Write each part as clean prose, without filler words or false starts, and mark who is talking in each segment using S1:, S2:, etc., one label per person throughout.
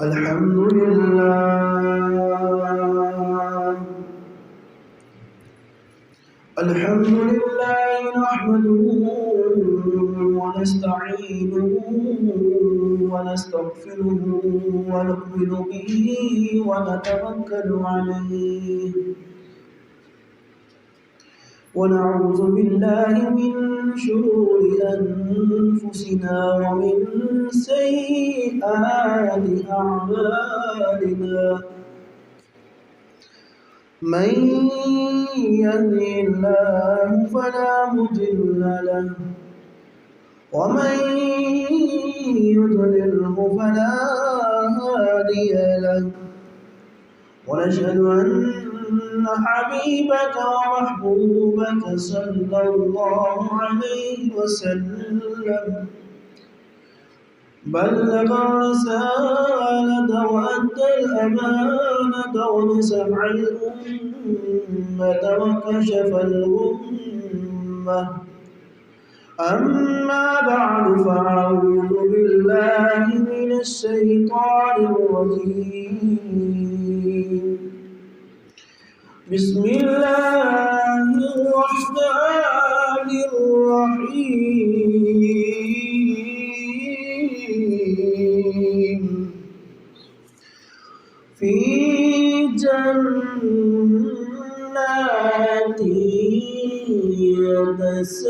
S1: الحمد لله نحمده ونستعينه ونستغفره ونؤمن به ونتوكل عليه ونعوذ بالله من شرور أنفسنا ومن سيئات أعمالنا من يهده الله فلا مضل له ومن يضلله فلا هادي له ونشهد أن حبيبك ومحبوبك صلى الله عليه وسلم بلغ الرسالة وأدى الأمانة ونصح الأمة وكشف الغمة أما بعد فأعوذ بالله من الشيطان الرجيم بسم الله الرحمن الرحيم في جنات يتساءلون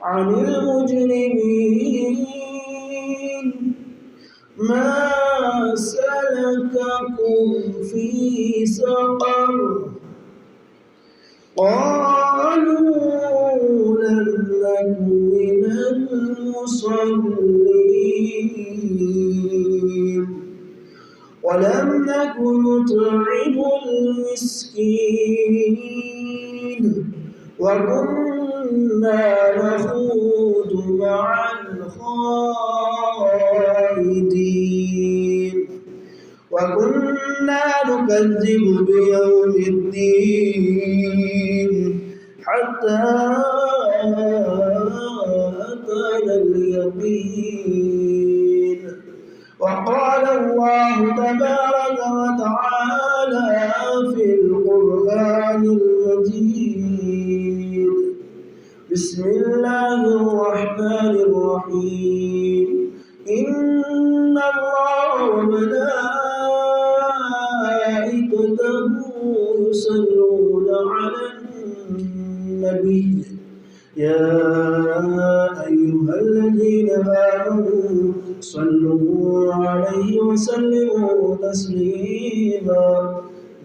S1: عن المجرمين ما سلككم في سقر قالوا لم نك من المصلين ولم نك نطعم المسكين وكنا نخوض مع الخائضين وكنا نكذب بيوم الدين حتى أتانا اليقين وقال الله تبارك وتعالى في القرآن المجيد بسم الله الرحمن الرحيم إن الله وملائكته يصلون على النبي يا أيها الذين آمنوا صلوا عليه وسلموا تسليما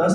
S1: 10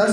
S1: 10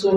S1: 100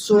S1: 100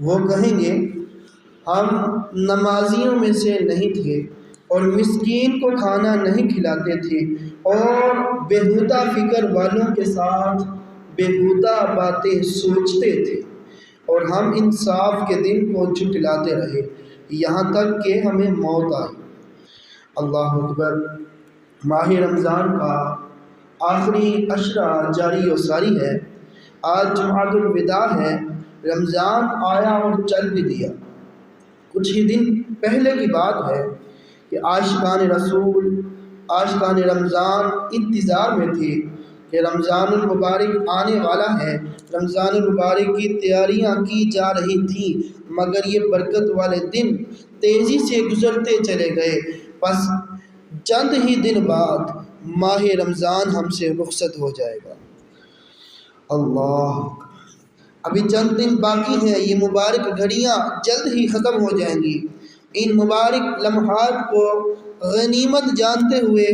S1: وہ کہیں گے ہم نمازیوں میں سے نہیں تھے اور مسکین کو کھانا نہیں کھلاتے تھے اور بیہودہ فکر والوں کے ساتھ بیہودہ باتیں سوچتے تھے، اور ہم انصاف کے دن کو جھٹلاتے رہے یہاں تک کہ ہمیں موت آئی۔ اللہ اکبر۔ ماہ رمضان کا آخری عشرہ جاری و ساری ہے۔ آج جمعۃ الوداع ہے۔ رمضان آیا اور چل بھی دیا۔ کچھ ہی دن پہلے کی بات ہے کہ عاشقان رسول، عاشقان رمضان انتظار میں تھے کہ رمضان المبارک آنے والا ہے۔ رمضان المبارک کی تیاریاں کی جا رہی تھیں، مگر یہ برکت والے دن تیزی سے گزرتے چلے گئے۔ پس چند ہی دن بعد ماہ رمضان ہم سے رخصت ہو جائے گا۔ اللہ، ابھی چند دن باقی ہیں، یہ مبارک گھڑیاں جلد ہی ختم ہو جائیں گی۔ ان مبارک لمحات کو غنیمت جانتے ہوئے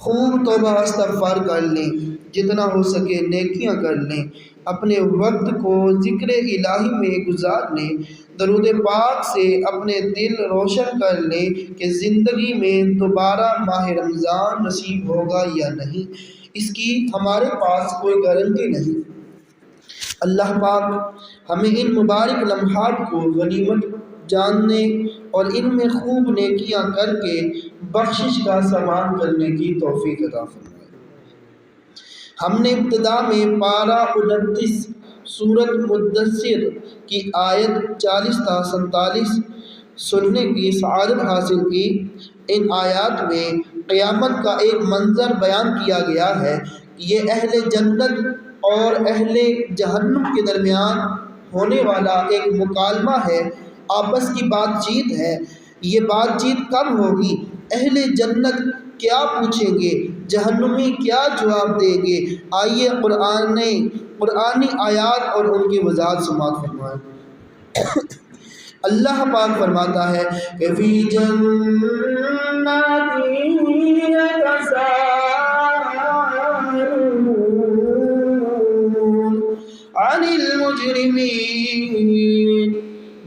S1: خوب توبہ استغفار کر لیں، جتنا ہو سکے نیکیاں کر لیں، اپنے وقت کو ذکر الہی میں گزار لیں، درود پاک سے اپنے دل روشن کر لیں کہ زندگی میں دوبارہ ماہ رمضان نصیب ہوگا یا نہیں، اس کی ہمارے پاس کوئی گارنٹی نہیں۔ اللہ پاک ہمیں ان مبارک لمحات کو غنیمت جاننے اور ان میں خوب نیکیاں کر کے بخشش کا سامان کرنے کی توفیق عطا فرمائے۔ ہم نے ابتدا میں پارہ 29 سورۃ مدثر کی آیت 40 تا 47 سننے کی سعادت حاصل کی۔ ان آیات میں قیامت کا ایک منظر بیان کیا گیا ہے۔ یہ اہل جنت اور اہل جہنم کے درمیان ہونے والا ایک مکالمہ ہے، آپس کی بات چیت ہے۔ یہ بات چیت کب ہوگی؟ اہل جنت کیا پوچھیں گے، جہنمی کیا جواب دیں گے؟ آئیے قرآنی آیات اور ان کی وضاحت سماعت فرمائیں۔ اللہ پاک فرماتا ہے کہ فی جنات عن المجرمین،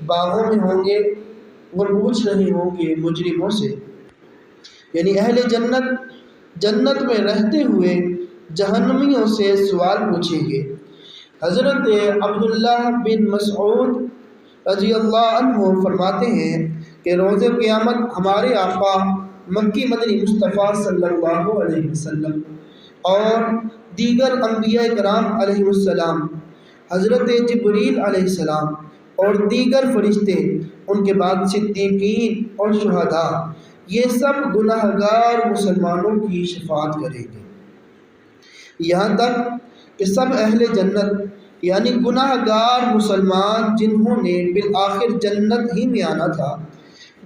S1: باغوں میں ہوں گے اور پوچھ رہے ہوں گے مجرموں سے، یعنی اہل جنت میں رہتے ہوئے جہنمیوں سے سوال پوچھیں گے۔ حضرت عبداللہ بن مسعود رضی اللہ عنہ فرماتے ہیں کہ روز قیامت ہمارے آقا مکی مدنی مصطفیٰ صلی اللہ علیہ وسلم اور دیگر انبیاء کرام علیہ السلام، حضرت جبریل علیہ السلام اور دیگر فرشتے، ان کے بعد صدیقین اور شہداء، یہ سب گناہ گار مسلمانوں کی شفاعت کریں گے، یہاں تک کہ سب اہل جنت یعنی گناہ گار مسلمان جنہوں نے بالآخر جنت ہی میں آنا تھا،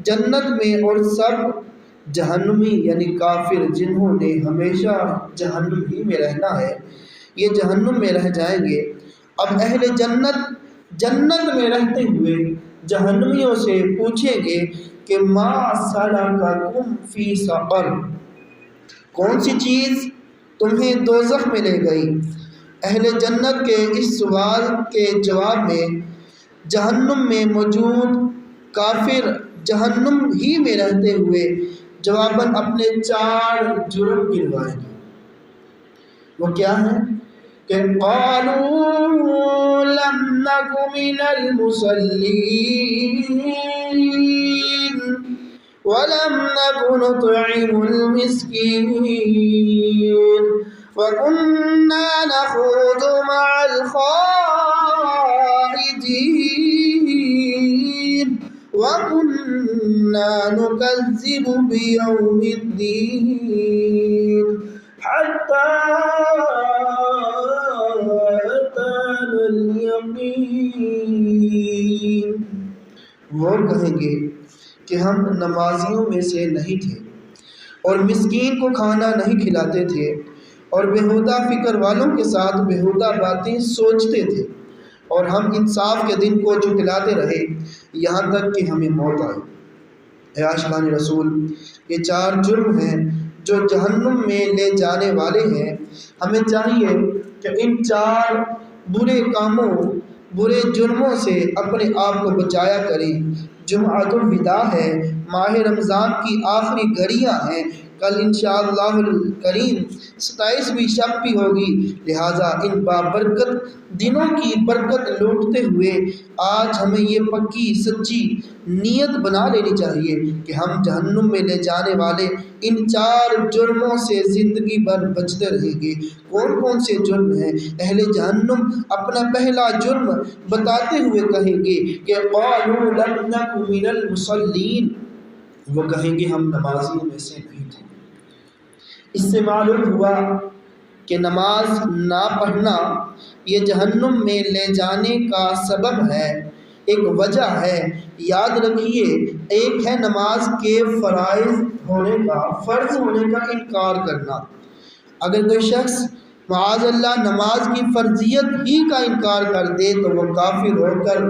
S1: جنت میں، اور سب جہنمی یعنی کافر جنہوں نے ہمیشہ جہنم ہی میں رہنا ہے، یہ جہنم میں رہ جائیں گے۔ اب اہل جنت میں رہتے ہوئے جہنمیوں سے پوچھیں گے کہ ما سلککم فی سقر، کون سی چیز تمہیں دوزخ میں لے گئی؟ اہل جنت کے اس سوال کے جواب میں جہنم میں موجود کافر جہنم ہی میں رہتے ہوئے جواباً اپنے 4 جرم گنوائیں گے۔ وہ کیا ہیں کہ قالوا لم نک من المصلین ولم نک نطعم المسکین وَكُنَّا نَخُوضُ مَعَ الْخَائِضِينَ وَكُنَّا نُكَذِّبُ بِيَوْمِ الدِّينِ حَتَّى أَتَانَا الْيَقِينُ۔ وہ کہیں گے کہ ہم نمازیوں میں سے نہیں تھے اور مسکین کو کھانا نہیں کھلاتے تھے اور بیہودہ فکر والوں کے ساتھ بیہودہ باتیں سوچتے تھے، اور ہم انصاف کے دن کو جھٹلاتے رہے یہاں تک کہ ہمیں موت آئی۔ اے عاشقان رسول، یہ 4 جرم ہیں جو جہنم میں لے جانے والے ہیں۔ ہمیں چاہیے کہ ان 4 برے کاموں برے جرموں سے اپنے آپ کو بچایا کرے۔ جمعۃ الوداع ہے، ماہ رمضان کی آخری گھڑیاں ہیں، کل انشاءاللہ الکریم 27ویں شب بھی ہوگی، لہٰذا ان بابرکت دنوں کی برکت لوٹتے ہوئے آج ہمیں یہ پکی سچی نیت بنا لینی چاہیے کہ ہم جہنم میں لے جانے والے ان 4 جرموں سے زندگی بھر بچتے رہیں گے۔ کون کون سے جرم ہیں؟ اہل جہنم اپنا پہلا جرم بتاتے ہوئے کہیں گے کہ قالوا لم نک من المصلین، وہ کہیں گے ہم نمازیوں میں سے نہیں تھے۔ اس سے معلوم ہوا کہ نماز نہ پڑھنا یہ جہنم میں لے جانے کا سبب ہے، ایک وجہ ہے۔ یاد رکھیے، ایک ہے نماز کے فرائض ہونے کا، فرض ہونے کا انکار کرنا۔ اگر کوئی شخص معاذ اللہ نماز کی فرضیت ہی کا انکار کر دے تو وہ کافر ہو کر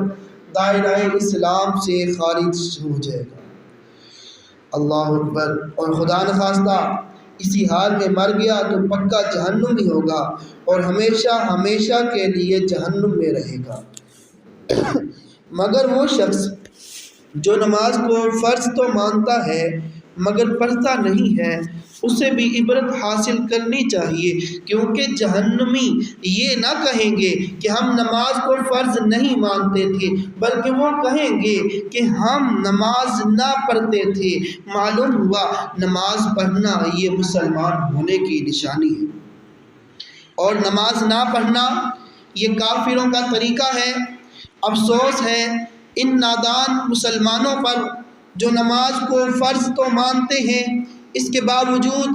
S1: دائرہ اسلام سے خارج ہو جائے گا۔ اللہ اکبر۔ اور خدا نخواستہ اسی حال میں مر گیا تو پکا جہنم ہی ہوگا اور ہمیشہ ہمیشہ کے لیے جہنم میں رہے گا۔ مگر وہ شخص جو نماز کو فرض تو مانتا ہے مگر پڑھتا نہیں ہے، اسے بھی عبرت حاصل کرنی چاہیے، کیونکہ جہنمی یہ نہ کہیں گے کہ ہم نماز کو فرض نہیں مانتے تھے، بلکہ وہ کہیں گے کہ ہم نماز نہ پڑھتے تھے۔ معلوم ہوا نماز پڑھنا یہ مسلمان ہونے کی نشانی ہے، اور نماز نہ پڑھنا یہ کافروں کا طریقہ ہے۔ افسوس ہے ان نادان مسلمانوں پر جو نماز کو فرض تو مانتے ہیں، اس کے باوجود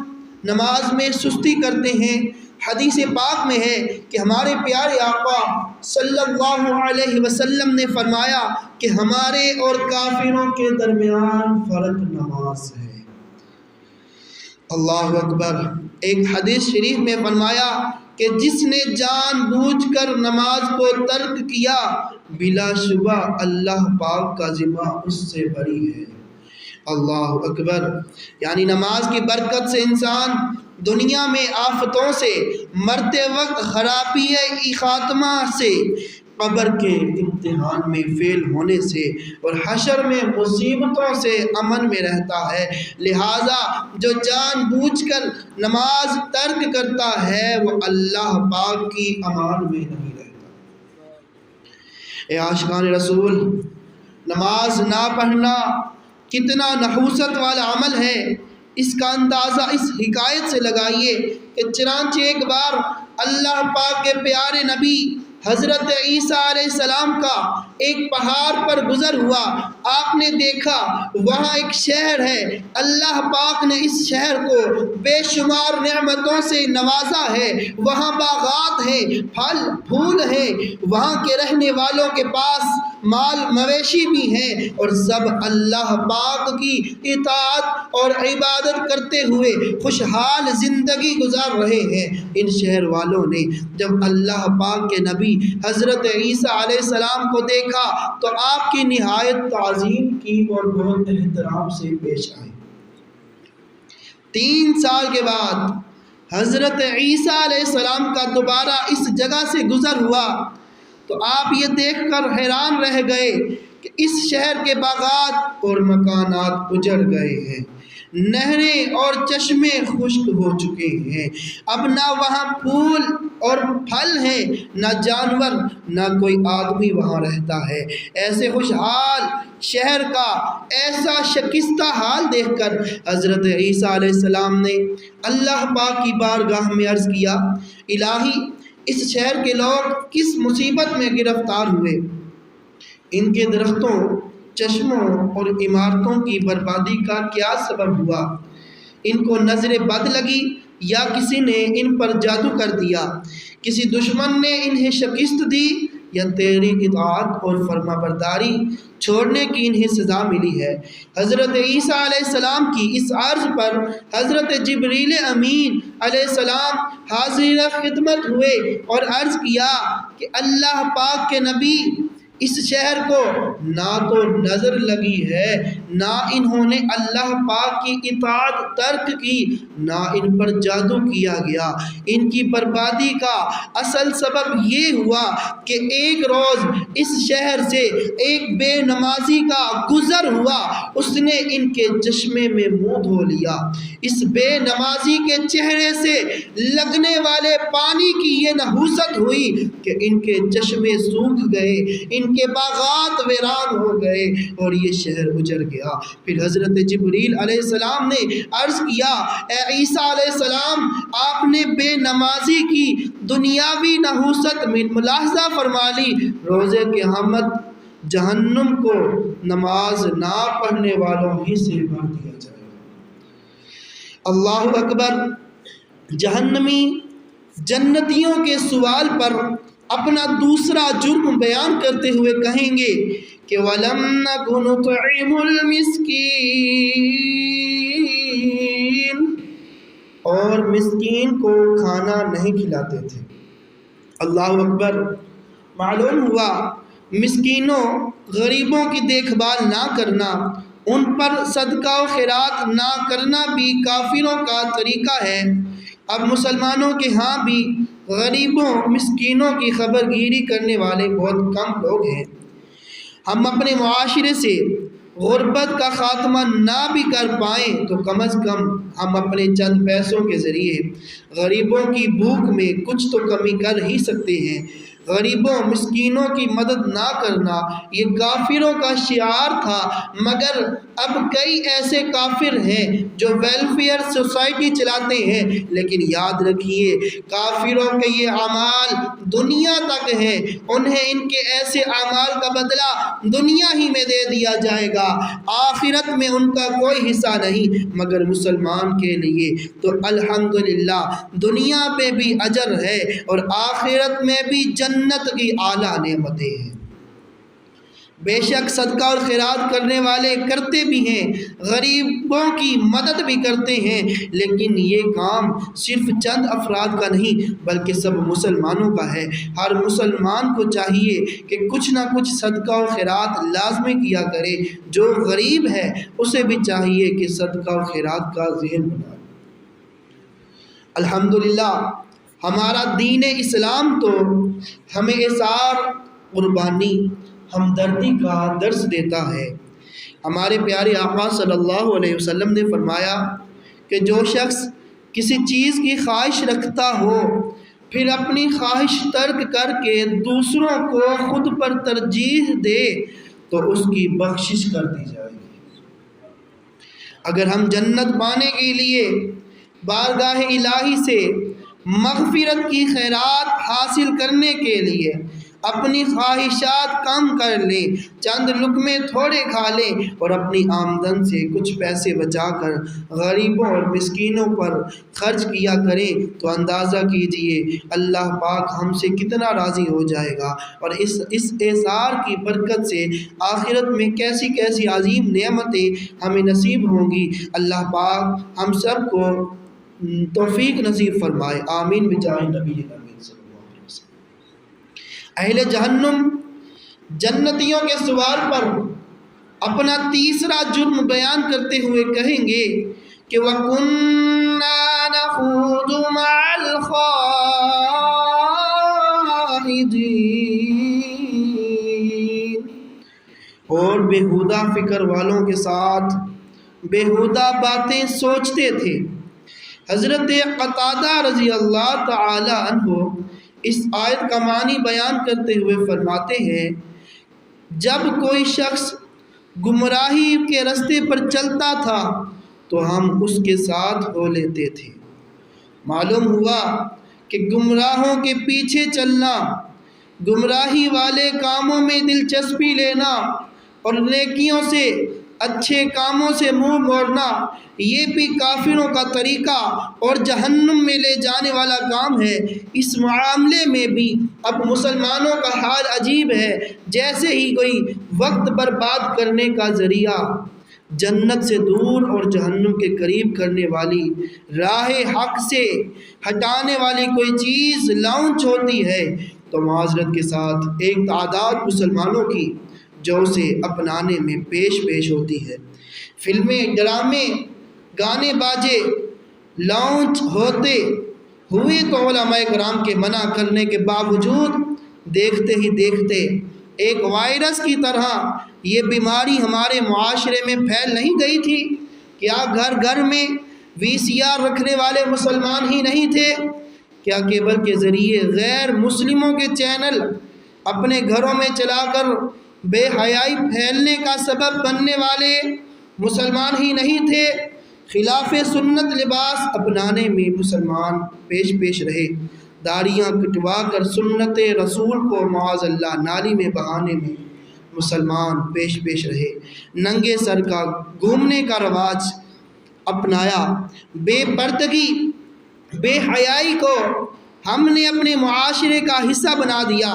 S1: نماز میں سستی کرتے ہیں۔ حدیث پاک میں ہے کہ ہمارے پیارے آقا صلی اللہ علیہ وسلم نے فرمایا کہ ہمارے اور کافروں کے درمیان فرق نماز ہے۔ اللہ اکبر۔ ایک حدیث شریف میں فرمایا کہ جس نے جان بوجھ کر نماز کو ترک کیا بلا شبہ اللہ پاک کا ذمہ اس سے بری ہے۔ اللہ اکبر۔ یعنی نماز کی برکت سے انسان دنیا میں آفتوں سے، مرتے وقت خرابی خاتمہ سے، قبر کے امتحان میں فیل ہونے سے اور حشر میں مصیبتوں سے امن میں رہتا ہے۔ لہٰذا جو جان بوجھ کر نماز ترک کرتا ہے وہ اللہ پاک کی امان میں نہیں رہتا۔ اے عاشقان رسول، نماز نہ پڑھنا کتنا نحوست والا عمل ہے، اس کا اندازہ اس حکایت سے لگائیے کہ چنانچہ ایک بار اللہ پاک کے پیارے نبی حضرت عیسیٰ علیہ السلام کا ایک پہاڑ پر گزر ہوا۔ آپ نے دیکھا وہاں ایک شہر ہے، اللہ پاک نے اس شہر کو بے شمار نعمتوں سے نوازا ہے، وہاں باغات ہیں، پھل پھول ہیں، وہاں کے رہنے والوں کے پاس مال مویشی بھی ہیں، اور سب اللہ پاک کی اطاعت اور عبادت کرتے ہوئے خوشحال زندگی گزار رہے ہیں۔ ان شہر والوں نے جب اللہ پاک کے نبی حضرت عیسیٰ علیہ السلام کو دیکھا تو آپ کی نہایت تعظیم کی اور بہت احترام سے پیش آئے۔ 3 سال کے بعد حضرت عیسیٰ علیہ السلام کا دوبارہ اس جگہ سے گزر ہوا تو آپ یہ دیکھ کر حیران رہ گئے کہ اس شہر کے باغات اور مکانات اجڑ گئے ہیں، نہریں اور چشمے خشک ہو چکے ہیں، اب نہ وہاں پھول اور پھل ہیں، نہ جانور، نہ کوئی آدمی وہاں رہتا ہے۔ ایسے خوشحال شہر کا ایسا شکستہ حال دیکھ کر حضرت عیسیٰ علیہ السلام نے اللہ پاک کی بارگاہ میں عرض کیا، الہی اس شہر کے لوگ کس مصیبت میں گرفتار ہوئے؟ ان کے درختوں، چشموں اور عمارتوں کی بربادی کا کیا سبب ہوا؟ ان کو نظر بد لگی یا کسی نے ان پر جادو کر دیا؟ کسی دشمن نے انہیں شکست دی یا تیری اطاعت اور فرما برداری چھوڑنے کی انہیں سزا ملی ہے؟ حضرت عیسیٰ علیہ السلام کی اس عرض پر حضرت جبریل امین علیہ السلام حاضر خدمت ہوئے اور عرض کیا کہ اللہ پاک کے نبی اس شہر کو نہ تو نظر لگی ہے، نہ انہوں نے اللہ پاک کی اطاعت ترک کی، نہ ان پر جادو کیا گیا۔ ان کی بربادی کا اصل سبب یہ ہوا کہ ایک روز اس شہر سے ایک بے نمازی کا گزر ہوا، اس نے ان کے چشمے میں منہ دھو لیا۔ اس بے نمازی کے چہرے سے لگنے والے پانی کی یہ نحوست ہوئی کہ ان کے چشمے سوکھ گئے، ان کے باغات ویران ہو گئے اور یہ شہر اجڑ گیا۔ پھر حضرت جبریل علیہ السلام نے عرض کیا، اے عیسیٰ علیہ السلام، آپ نے بے نمازی کی دنیاوی نحوست میں ملاحظہ فرما لی، روز قیامت جہنم کو نماز نہ پڑھنے والوں ہی سے بھر دیا جائے گا۔ اللہ اکبر۔ جہنمی جنتیوں کے سوال پر اپنا دوسرا جرم بیان کرتے ہوئے کہیں گے کہ وَلَمْ نَكُ نُطْعِمُ الْمِسْكِينَ، اور مسکین کو کھانا نہیں کھلاتے تھے۔ اللہ اکبر۔ معلوم ہوا مسکینوں غریبوں کی دیکھ بھال نہ کرنا، ان پر صدقہ و خیرات نہ کرنا بھی کافروں کا طریقہ ہے۔ اب مسلمانوں کے ہاں بھی غریبوں مسکینوں کی خبر گیری کرنے والے بہت کم لوگ ہیں۔ ہم اپنے معاشرے سے غربت کا خاتمہ نہ بھی کر پائیں تو کم از کم ہم اپنے چند پیسوں کے ذریعے غریبوں کی بھوک میں کچھ تو کمی کر ہی سکتے ہیں۔ غریبوں مسکینوں کی مدد نہ کرنا یہ کافروں کا شعار تھا، مگر اب کئی ایسے کافر ہیں جو ویلفیئر سوسائٹی چلاتے ہیں، لیکن یاد رکھیے کافروں کے یہ اعمال دنیا تک ہیں، انہیں ان کے ایسے اعمال کا بدلہ دنیا ہی میں دے دیا جائے گا، آخرت میں ان کا کوئی حصہ نہیں۔ مگر مسلمان کے لیے تو الحمدللہ دنیا پہ بھی اجر ہے اور آخرت میں بھی جنت کی اعلیٰ نعمتیں ہیں۔ بے شک صدقہ اور خیرات کرنے والے کرتے بھی ہیں، غریبوں کی مدد بھی کرتے ہیں، لیکن یہ کام صرف چند افراد کا نہیں بلکہ سب مسلمانوں کا ہے۔ ہر مسلمان کو چاہیے کہ کچھ نہ کچھ صدقہ اور خیرات لازمی کیا کرے۔ جو غریب ہے اسے بھی چاہیے کہ صدقہ اور خیرات کا ذہن بنائے۔ الحمدللہ ہمارا دین اسلام تو ہمیں اثار، قربانی، ہمدردی کا درس دیتا ہے۔ ہمارے پیارے آقا صلی اللہ علیہ وسلم نے فرمایا کہ جو شخص کسی چیز کی خواہش رکھتا ہو پھر اپنی خواہش ترک کر کے دوسروں کو خود پر ترجیح دے تو اس کی بخشش کر دی جائے گی۔ اگر ہم جنت پانے کے لیے بارگاہ الہی سے مغفرت کی خیرات حاصل کرنے کے لیے اپنی خواہشات کم کر لیں، چند لقمے تھوڑے کھا لیں اور اپنی آمدن سے کچھ پیسے بچا کر غریبوں اور مسکینوں پر خرچ کیا کریں تو اندازہ کیجئے اللہ پاک ہم سے کتنا راضی ہو جائے گا، اور اس اثار کی برکت سے آخرت میں کیسی کیسی عظیم نعمتیں ہمیں نصیب ہوں گی۔ اللہ پاک ہم سب کو توفیق نصیب فرمائے، آمین بجاہ نبی امین صلی اللہ علیہ وسلم۔ اہل جہنم جنتیوں کے سوال پر اپنا تیسرا جرم بیان کرتے ہوئے کہیں گے کہ وَكُنَّا نَخُوضُ مَعَ الْخَائِضِينَ، اور بےہودہ فکر والوں کے ساتھ بےہودہ باتیں سوچتے تھے۔ حضرت قتادہ رضی اللہ تعالی عنہ اس آیت کا معنی بیان کرتے ہوئے فرماتے ہیں جب کوئی شخص گمراہی کے راستے پر چلتا تھا تو ہم اس کے ساتھ ہو لیتے تھے۔ معلوم ہوا کہ گمراہوں کے پیچھے چلنا، گمراہی والے کاموں میں دلچسپی لینا اور نیکیوں سے اچھے کاموں سے منہ موڑنا یہ بھی کافروں کا طریقہ اور جہنم میں لے جانے والا کام ہے۔ اس معاملے میں بھی اب مسلمانوں کا حال عجیب ہے، جیسے ہی کوئی وقت برباد کرنے کا ذریعہ، جنت سے دور اور جہنم کے قریب کرنے والی، راہ حق سے ہٹانے والی کوئی چیز لانچ ہوتی ہے، تو معذرت کے ساتھ ایک تعداد مسلمانوں کی جو اسے اپنانے میں پیش ہوتی ہے۔ فلمیں، ڈرامے، گانے باجے لانچ ہوتے ہوئے تو علماء کرام کے منع کرنے کے باوجود دیکھتے ہی دیکھتے ایک وائرس کی طرح یہ بیماری ہمارے معاشرے میں پھیل نہیں گئی تھی؟ کیا گھر گھر میں VCR رکھنے والے مسلمان ہی نہیں تھے؟ کیا کیبل کے ذریعے غیر مسلموں کے چینل اپنے گھروں میں چلا کر بے حیائی پھیلنے کا سبب بننے والے مسلمان ہی نہیں تھے؟ خلاف سنت لباس اپنانے میں مسلمان پیش رہے، داڑیاں کٹوا کر سنت رسول کو معاذ اللہ نالی میں بہانے میں مسلمان پیش رہے، ننگے سر کا گھومنے کا رواج اپنایا، بے پردگی، بے حیائی کو ہم نے اپنے معاشرے کا حصہ بنا دیا۔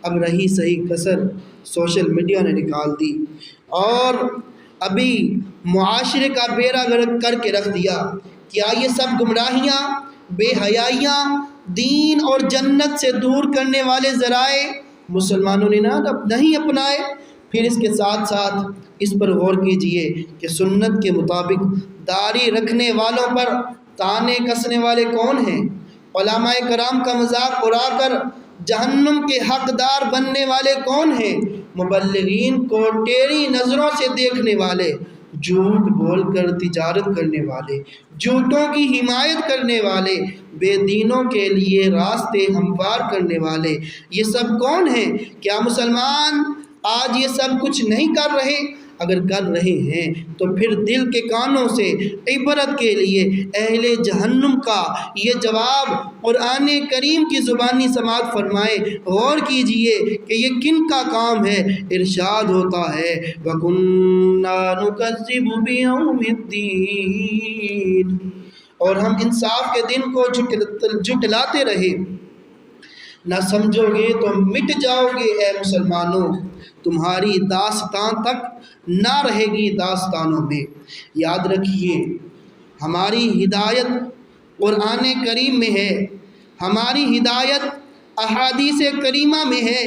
S1: اب رہی صحیح کسر سوشل میڈیا نے نکال دی اور ابھی معاشرے کا بیڑا غرق کر کے رکھ دیا۔ کیا یہ سب گمراہیاں، بے حیائیاں، دین اور جنت سے دور کرنے والے ذرائع مسلمانوں نے نہیں اپنائے؟ پھر اس کے ساتھ ساتھ اس پر غور کیجئے کہ سنت کے مطابق داڑھی رکھنے والوں پر تانے کسنے والے کون ہیں؟ علماء کرام کا مذاق اڑا کر جہنم کے حقدار بننے والے کون ہیں؟ مبلغین کو ٹیڑھی نظروں سے دیکھنے والے، جھوٹ بول کر تجارت کرنے والے، جھوٹوں کی حمایت کرنے والے، بے دینوں کے لیے راستے ہموار کرنے والے، یہ سب کون ہیں؟ کیا مسلمان آج یہ سب کچھ نہیں کر رہے؟ اگر کر رہے ہیں تو پھر دل کے کانوں سے عبرت کے لیے اہل جہنم کا یہ جواب قرآن کریم کی زبانی سماعت فرمائے، غور کیجئے کہ یہ کن کا کام ہے۔ ارشاد ہوتا ہے وَكُنَّا نُكَذِّبُ بِيَوْمِ الدِّينِ، اور ہم انصاف کے دن کو جھٹلاتے رہے۔ نہ سمجھو گے تو مٹ جاؤ گے اے مسلمانوں، تمہاری داستان تک نہ رہے گی داستانوں میں۔ یاد رکھیے ہماری ہدایت قرآن کریم میں ہے، ہماری ہدایت احادیث کریمہ میں ہے،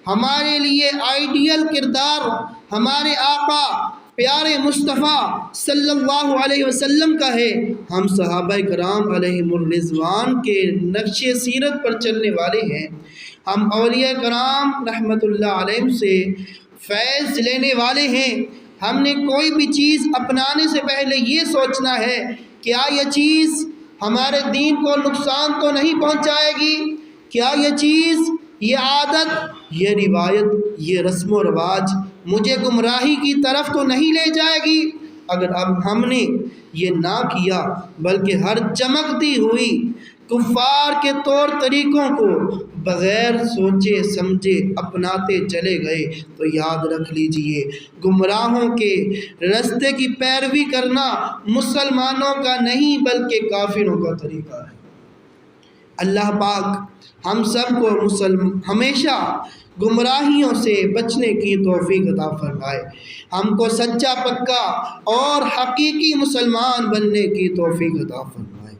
S1: ہمارے لیے آئیڈیل کردار ہمارے آقا پیارے مصطفیٰ صلی اللہ علیہ وسلم کا ہے۔ ہم صحابہ کرام علیہم الرضوان کے نقش سیرت پر چلنے والے ہیں، ہم اولیاء کرام رحمت اللہ علیہم سے فیض لینے والے ہیں۔ ہم نے کوئی بھی چیز اپنانے سے پہلے یہ سوچنا ہے کیا یہ چیز ہمارے دین کو نقصان تو نہیں پہنچائے گی؟ کیا یہ چیز، یہ عادت، یہ روایت، یہ رسم و رواج مجھے گمراہی کی طرف تو نہیں لے جائے گی؟ اگر اب ہم نے یہ نہ کیا بلکہ ہر چمکتی ہوئی کفار کے طور طریقوں کو بغیر سوچے سمجھے اپناتے چلے گئے تو یاد رکھ لیجئے گمراہوں کے راستے کی پیروی کرنا مسلمانوں کا نہیں بلکہ کافروں کا طریقہ ہے۔ اللہ پاک ہم سب کو ہمیشہ گمراہیوں سے بچنے کی توفیق عطا فرمائے، ہم کو سچا پکا اور حقیقی مسلمان بننے کی توفیق عطا فرمائے۔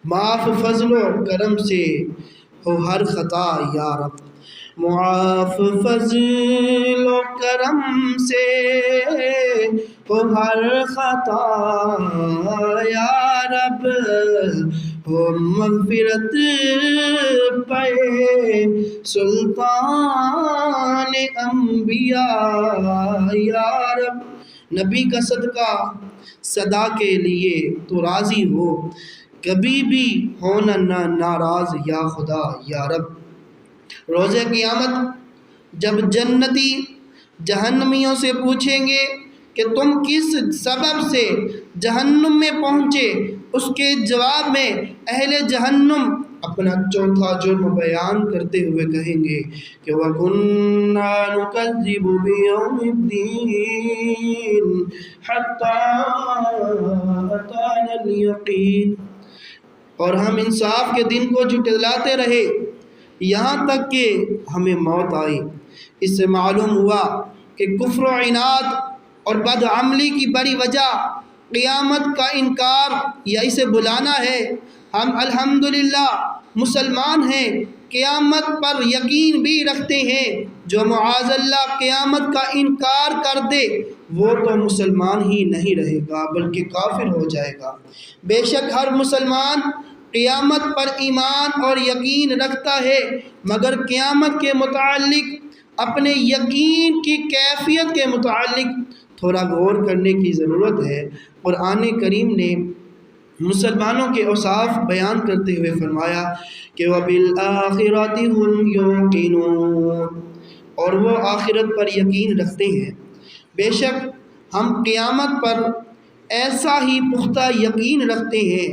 S1: معاف فضل و کرم سے ہو ہر خطا یا رب، معاف فضل و کرم سے ہو ہر خطا یا رب، ہو مغفرت پہ سلطان انبیاء یا رب۔ نبی کا صدقہ صدا کے لیے تو راضی ہو، کبھی بھی ہونا نہ ناراض یا خدا یا رب۔ روز قیامت جب جنتی جہنمیوں سے پوچھیں گے کہ تم کس سبب سے جہنم میں پہنچے، اس کے جواب میں اہل جہنم اپنا چوتھا جرم بیان کرتے ہوئے کہیں گے کہ وَكُنَّا نُكَذِّبُ بِيَوْمِ الدِّينِ حَتَّى أَتَانَا الْيَقِينُ، اور ہم انصاف کے دن کو جھٹلاتے رہے یہاں تک کہ ہمیں موت آئی۔ اس سے معلوم ہوا کہ کفر و عناد اور بدعملی کی بڑی وجہ قیامت کا انکار یا اسے بلانا ہے۔ ہم الحمدللہ مسلمان ہیں قیامت پر یقین بھی رکھتے ہیں۔ جو معاذ اللہ قیامت کا انکار کر دے وہ تو مسلمان ہی نہیں رہے گا بلکہ کافر ہو جائے گا۔ بے شک ہر مسلمان قیامت پر ایمان اور یقین رکھتا ہے، مگر قیامت کے متعلق اپنے یقین کی کیفیت کے متعلق تھوڑا غور کرنے کی ضرورت ہے۔ قرآن کریم نے مسلمانوں کے اوصاف بیان کرتے ہوئے فرمایا کہ وَبِالْآخِرَةِ هُمْ يُوقِنُونَ، اور وہ آخرت پر یقین رکھتے ہیں۔ بے شک ہم قیامت پر ایسا ہی پختہ یقین رکھتے ہیں،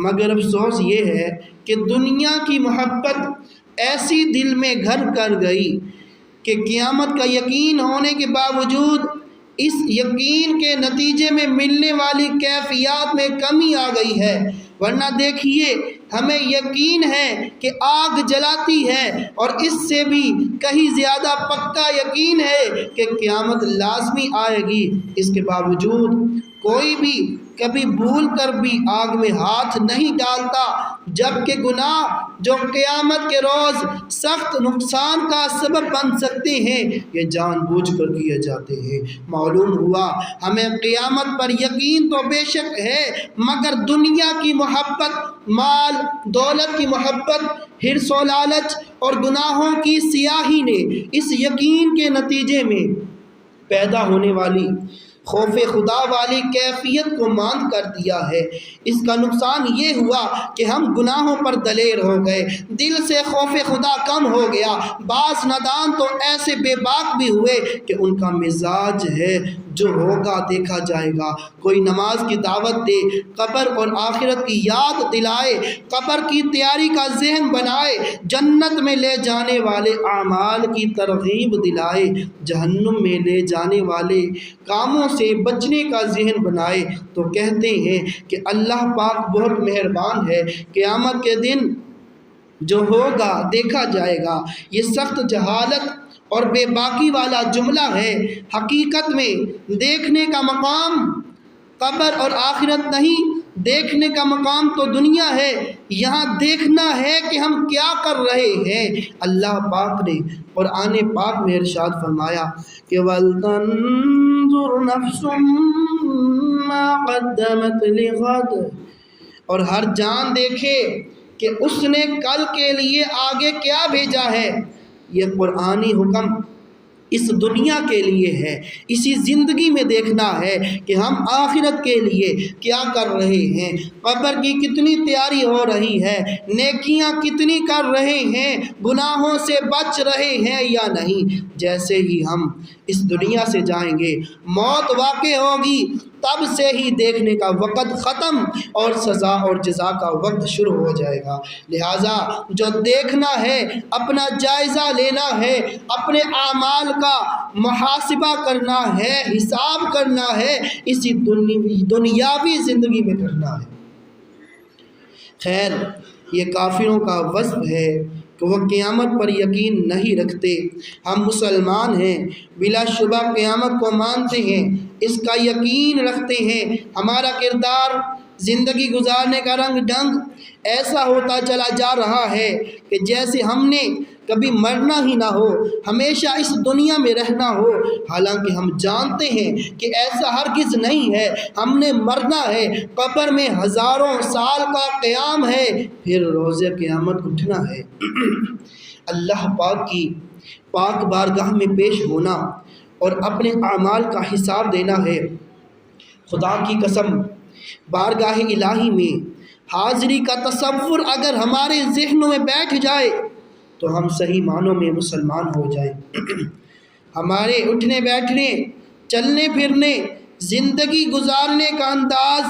S1: مگر افسوس یہ ہے کہ دنیا کی محبت ایسی دل میں گھر کر گئی کہ قیامت کا یقین ہونے کے باوجود اس یقین کے نتیجے میں ملنے والی کیفیات میں کمی آ گئی ہے۔ ورنہ دیکھیے، ہمیں یقین ہے کہ آگ جلاتی ہے، اور اس سے بھی کہیں زیادہ پکا یقین ہے کہ قیامت لازمی آئے گی۔ اس کے باوجود کوئی بھی کبھی بھول کر بھی آگ میں ہاتھ نہیں ڈالتا، جبکہ گناہ جو قیامت کے روز سخت نقصان کا سبب بن سکتے ہیں یہ جان بوجھ کر کیے جاتے ہیں۔ معلوم ہوا ہمیں قیامت پر یقین تو بے شک ہے، مگر دنیا کی محبت، مال دولت کی محبت، حرص و لالچ اور گناہوں کی سیاہی نے اس یقین کے نتیجے میں پیدا ہونے والی خوف خدا والی کیفیت کو ماند کر دیا ہے۔ اس کا نقصان یہ ہوا کہ ہم گناہوں پر دلیر ہو گئے، دل سے خوف خدا کم ہو گیا۔ بعض نادان تو ایسے بے باک بھی ہوئے کہ ان کا مزاج ہے جو ہوگا دیکھا جائے گا۔ کوئی نماز کی دعوت دے، قبر اور آخرت کی یاد دلائے، قبر کی تیاری کا ذہن بنائے، جنت میں لے جانے والے اعمال کی ترغیب دلائے، جہنم میں لے جانے والے کاموں سے بچنے کا ذہن بنائے، تو کہتے ہیں کہ اللہ پاک بہت مہربان ہے، قیامت کے دن جو ہوگا دیکھا جائے گا۔ یہ سخت جہالت اور بے باکی والا جملہ ہے۔ حقیقت میں دیکھنے کا مقام قبر اور آخرت نہیں، دیکھنے کا مقام تو دنیا ہے۔ یہاں دیکھنا ہے کہ ہم کیا کر رہے ہیں۔ اللہ پاک نے قرآن پاک میں ارشاد فرمایا کہ وَلْتَنظُرْ نَفْسٌ مَّا قَدَّمَتْ لِغَدٍ، اور ہر جان دیکھے کہ اس نے کل کے لیے آگے کیا بھیجا ہے۔ یہ قرآنی حکم اس دنیا کے لیے ہے، اسی زندگی میں دیکھنا ہے کہ ہم آخرت کے لیے کیا کر رہے ہیں، قبر کی کتنی تیاری ہو رہی ہے، نیکیاں کتنی کر رہے ہیں، گناہوں سے بچ رہے ہیں یا نہیں۔ جیسے ہی ہم اس دنیا سے جائیں گے، موت واقع ہوگی، تب سے ہی دیکھنے کا وقت ختم اور سزا اور جزا کا وقت شروع ہو جائے گا۔ لہٰذا جو دیکھنا ہے، اپنا جائزہ لینا ہے، اپنے اعمال کا محاسبہ کرنا ہے، حساب کرنا ہے، اسی دنیاوی زندگی میں کرنا ہے۔ خیر، یہ کافروں کا وصف ہے کہ وہ قیامت پر یقین نہیں رکھتے۔ ہم مسلمان ہیں، بلا شبہ قیامت کو مانتے ہیں، اس کا یقین رکھتے ہیں۔ ہمارا کردار، زندگی گزارنے کا رنگ ڈھنگ ایسا ہوتا چلا جا رہا ہے کہ جیسے ہم نے کبھی مرنا ہی نہ ہو، ہمیشہ اس دنیا میں رہنا ہو، حالانکہ ہم جانتے ہیں کہ ایسا ہرگز نہیں ہے۔ ہم نے مرنا ہے، قبر میں ہزاروں سال کا قیام ہے، پھر روز قیامت اٹھنا ہے، اللہ پاک کی پاک بارگاہ میں پیش ہونا اور اپنے اعمال کا حساب دینا ہے۔ خدا کی قسم، بارگاہ الہی میں حاضری کا تصور اگر ہمارے ذہنوں میں بیٹھ جائے تو ہم صحیح معنوں میں مسلمان ہو جائیں۔ ہمارے اٹھنے بیٹھنے، چلنے پھرنے، زندگی گزارنے کا انداز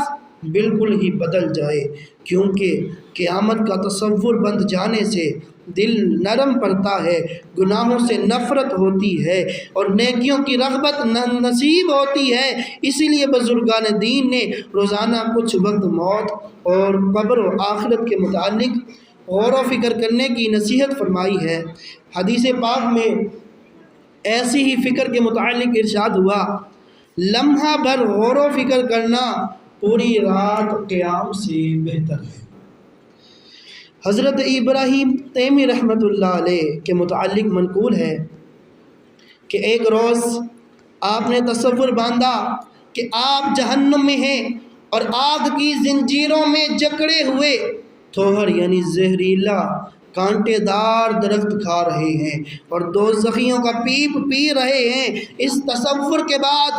S1: بالکل ہی بدل جائے، کیونکہ قیامت کا تصور بن جانے سے دل نرم پڑتا ہے، گناہوں سے نفرت ہوتی ہے اور نیکیوں کی رغبت نصیب ہوتی ہے۔ اسی لیے بزرگان دین نے روزانہ کچھ وقت موت اور قبر و آخرت کے متعلق غور و فکر کرنے کی نصیحت فرمائی ہے۔ حدیث پاک میں ایسی ہی فکر کے متعلق ارشاد ہوا، لمحہ بھر غور و فکر کرنا پوری رات قیام سے بہتر ہے۔ حضرت ابراہیم تیمی رحمۃ اللہ علیہ کے متعلق منقول ہے کہ ایک روز آپ نے تصور باندھا کہ آپ جہنم میں ہیں اور آگ کی زنجیروں میں جکڑے ہوئے تھوہر یعنی زہریلا کانٹے دار درخت کھا رہے ہیں اور دوزخیوں کا پیپ پی رہے ہیں۔ اس تصور کے بعد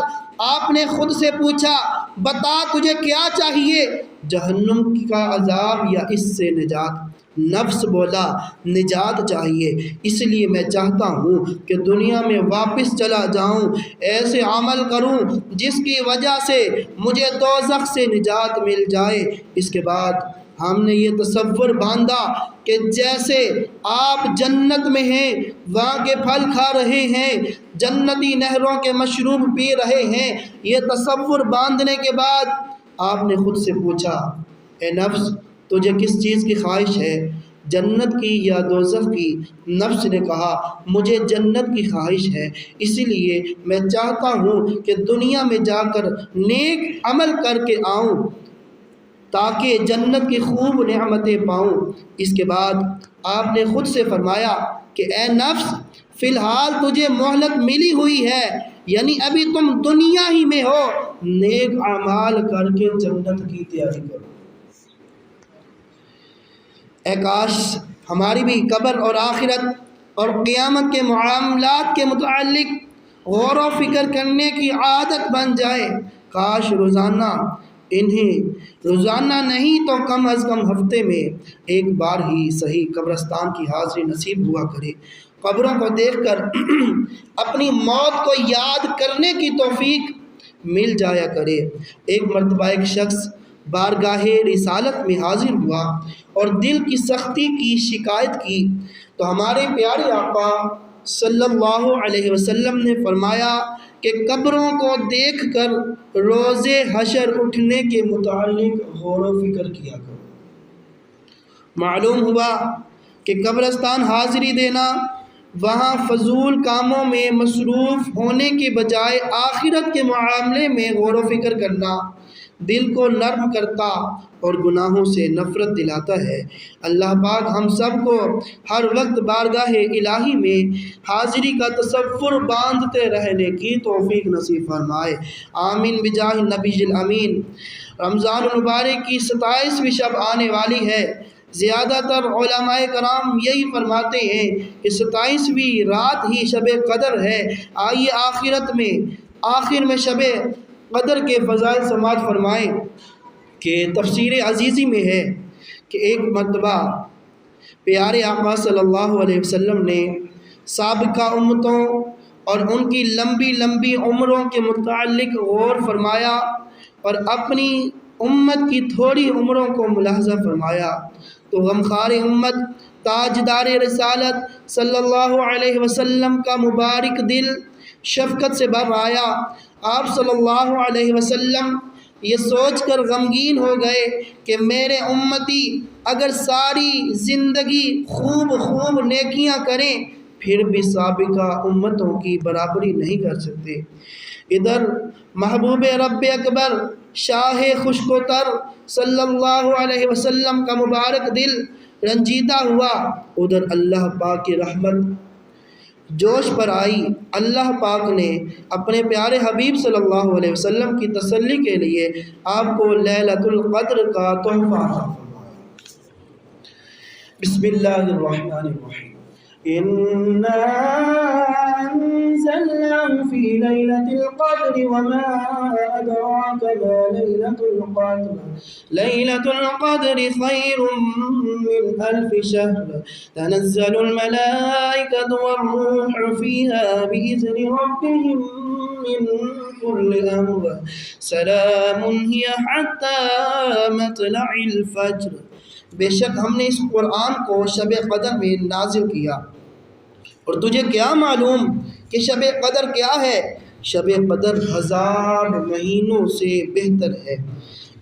S1: آپ نے خود سے پوچھا، بتا تجھے کیا چاہیے، جہنم کا عذاب یا اس سے نجات؟ نفس بولا نجات چاہیے، اس لیے میں چاہتا ہوں کہ دنیا میں واپس چلا جاؤں، ایسے عمل کروں جس کی وجہ سے مجھے دوزخ سے نجات مل جائے۔ اس کے بعد ہم نے یہ تصور باندھا کہ جیسے آپ جنت میں ہیں، وہاں کے پھل کھا رہے ہیں، جنتی نہروں کے مشروب پی رہے ہیں۔ یہ تصور باندھنے کے بعد آپ نے خود سے پوچھا، اے نفس تجھے کس چیز کی خواہش ہے، جنت کی یا دوزخ کی؟ نفس نے کہا مجھے جنت کی خواہش ہے، اسی لیے میں چاہتا ہوں کہ دنیا میں جا کر نیک عمل کر کے آؤں تاکہ جنت کی خوب نعمتیں پاؤں۔ اس کے بعد آپ نے خود سے فرمایا کہ اے نفس فی الحال تجھے مہلت ملی ہوئی ہے، یعنی ابھی تم دنیا ہی میں ہو، نیک اعمال کر کے جنت کی تیاری کرو۔ اے کاش ہماری بھی قبر اور آخرت اور قیامت کے معاملات کے متعلق غور و فکر کرنے کی عادت بن جائے۔ کاش روزانہ نہیں تو کم از کم ہفتے میں ایک بار ہی صحیح قبرستان کی حاضری نصیب ہوا کرے، قبروں کو دیکھ کر اپنی موت کو یاد کرنے کی توفیق مل جایا کرے۔ ایک مرتبہ ایک شخص بارگاہ رسالت میں حاضر ہوا اور دل کی سختی کی شکایت کی تو ہمارے پیارے آقا صلی اللہ علیہ وسلم نے فرمایا کہ قبروں کو دیکھ کر روز حشر اٹھنے کے متعلق غور و فکر کیا کرو۔ معلوم ہوا کہ قبرستان حاضری دینا، وہاں فضول کاموں میں مصروف ہونے کے بجائے آخرت کے معاملے میں غور و فکر کرنا دل کو نرم کرتا اور گناہوں سے نفرت دلاتا ہے۔ اللہ پاک ہم سب کو ہر وقت بارگاہ الہی میں حاضری کا تصور باندھتے رہنے کی توفیق نصیب فرمائے، آمین بجاہ نبی الامین۔ رمضان المبارک کی 27ویں شب آنے والی ہے۔ زیادہ تر علماء کرام یہی فرماتے ہیں کہ 27ویں رات ہی شب قدر ہے۔ آئیے آخر میں شب قدر کے فضائل سماعت فرمائیں کہ تفسیر عزیزی میں ہے کہ ایک مرتبہ پیارے آقا صلی اللہ علیہ وسلم نے سابقہ امتوں اور ان کی لمبی لمبی عمروں کے متعلق غور فرمایا اور اپنی امت کی تھوڑی عمروں کو ملاحظہ فرمایا تو غمخوار امت تاجدار رسالت صلی اللہ علیہ وسلم کا مبارک دل شفقت سے بھر آیا۔ آپ صلی اللہ علیہ وسلم یہ سوچ کر غمگین ہو گئے کہ میرے امتی اگر ساری زندگی خوب نیکیاں کریں پھر بھی سابقہ امتوں کی برابری نہیں کر سکتے۔ ادھر محبوب رب اکبر شاہ خشک و تر صلی اللہ علیہ وسلم کا مبارک دل رنجیدہ ہوا، ادھر اللہ پاک کی رحمت جوش پر آئی۔ اللہ پاک نے اپنے پیارے حبیب صلی اللہ علیہ وسلم کی تسلی کے لیے آپ کو لیلۃ القدر کا تحفہ فرمایا۔ بسم اللہ الرحمن الرحیم، اِنَّا أَنزَلْنَاهُ فِي لَيْلَةِ الْقَدْرِ وَمَا أَدْرَاكَ مَا لَيْلَةُ الْقَدْرِ لَيْلَةُ الْقَدْرِ خَيْرٌ مِّنْ أَلْفِ شَهْرٍ تَنَزَّلُ الْمَلَائِكَةُ وَالرُّوحُ فِيهَا بِإِذْنِ رَبِّهِم مِّن كُلِّ أَمْرٍ سَلَامٌ هِيَ حَتَّىٰ مَطْلَعِ الْفَجْرِ۔ بے شک ہم نے اس قرآن کو شب قدر میں نازل کیا، اور تجھے کیا معلوم کہ شب قدر کیا ہے؟ شب قدر 1000 مہینوں سے بہتر ہے۔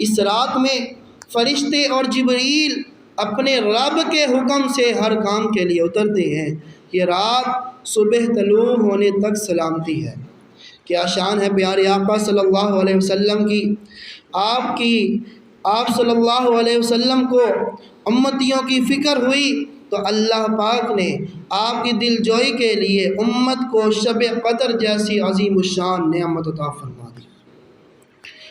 S1: اس رات میں فرشتے اور جبریل اپنے رب کے حکم سے ہر کام کے لیے اترتے ہیں۔ یہ رات صبح طلوع ہونے تک سلامتی ہے۔ کیا شان ہے پیارے آقا صلی اللہ علیہ وسلم کی۔ آپ صلی اللہ علیہ وسلم کو امتیوں کی فکر ہوئی تو اللہ پاک نے آپ کی دل جوئی کے لیے امت کو شب قدر جیسی عظیم الشان نعمت عطا فرما دی۔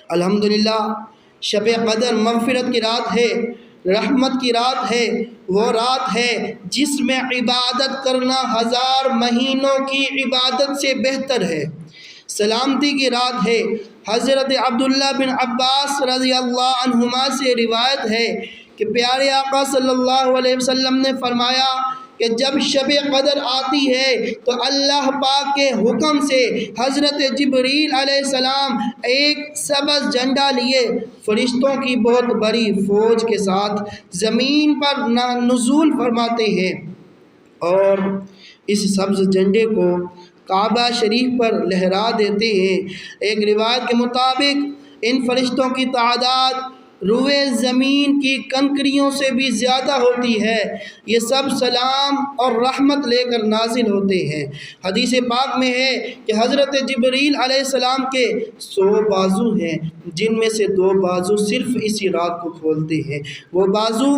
S1: الحمدللہ شب قدر مغفرت کی رات ہے، رحمت کی رات ہے، وہ رات ہے جس میں عبادت کرنا 1000 مہینوں کی عبادت سے بہتر ہے۔ سلامتی کی رات ہے۔ حضرت عبداللہ بن عباس رضی اللہ عنہما سے روایت ہے کہ پیارے آقا صلی اللہ علیہ وسلم نے فرمایا کہ جب شب قدر آتی ہے تو اللہ پاک کے حکم سے حضرت جبریل علیہ السلام ایک سبز جھنڈا لیے فرشتوں کی بہت بڑی فوج کے ساتھ زمین پر نزول فرماتے ہیں اور اس سبز جھنڈے کو کعبہ شریف پر لہرا دیتے ہیں۔ ایک روایت کے مطابق ان فرشتوں کی تعداد روئے زمین کی کنکریوں سے بھی زیادہ ہوتی ہے۔ یہ سب سلام اور رحمت لے کر نازل ہوتے ہیں۔ حدیث پاک میں ہے کہ حضرت جبریل علیہ السلام کے 100 بازو ہیں، جن میں سے 2 بازو صرف اسی رات کو کھولتے ہیں۔ وہ بازو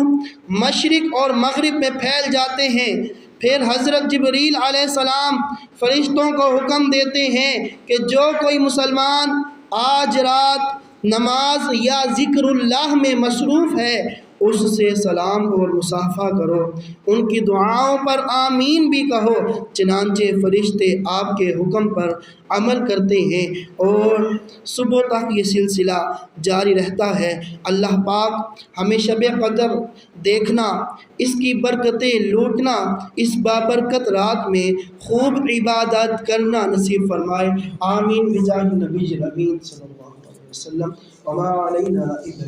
S1: مشرق اور مغرب میں پھیل جاتے ہیں۔ پھر حضرت جبریل علیہ السلام فرشتوں کو حکم دیتے ہیں کہ جو کوئی مسلمان آج رات نماز یا ذکر اللہ میں مصروف ہے اس سے سلام اور مصافحہ کرو، ان کی دعاؤں پر آمین بھی کہو۔ چنانچہ فرشتے آپ کے حکم پر عمل کرتے ہیں اور صبح تک یہ سلسلہ جاری رہتا ہے۔ اللہ پاک ہمیں شب قدر دیکھنا، اس کی برکتیں لوٹنا، اس بابرکت رات میں خوب عبادت کرنا نصیب فرمائے۔ آمین بجاہ نبی الامین صلی اللہ علیہ وسلم وما علینا الا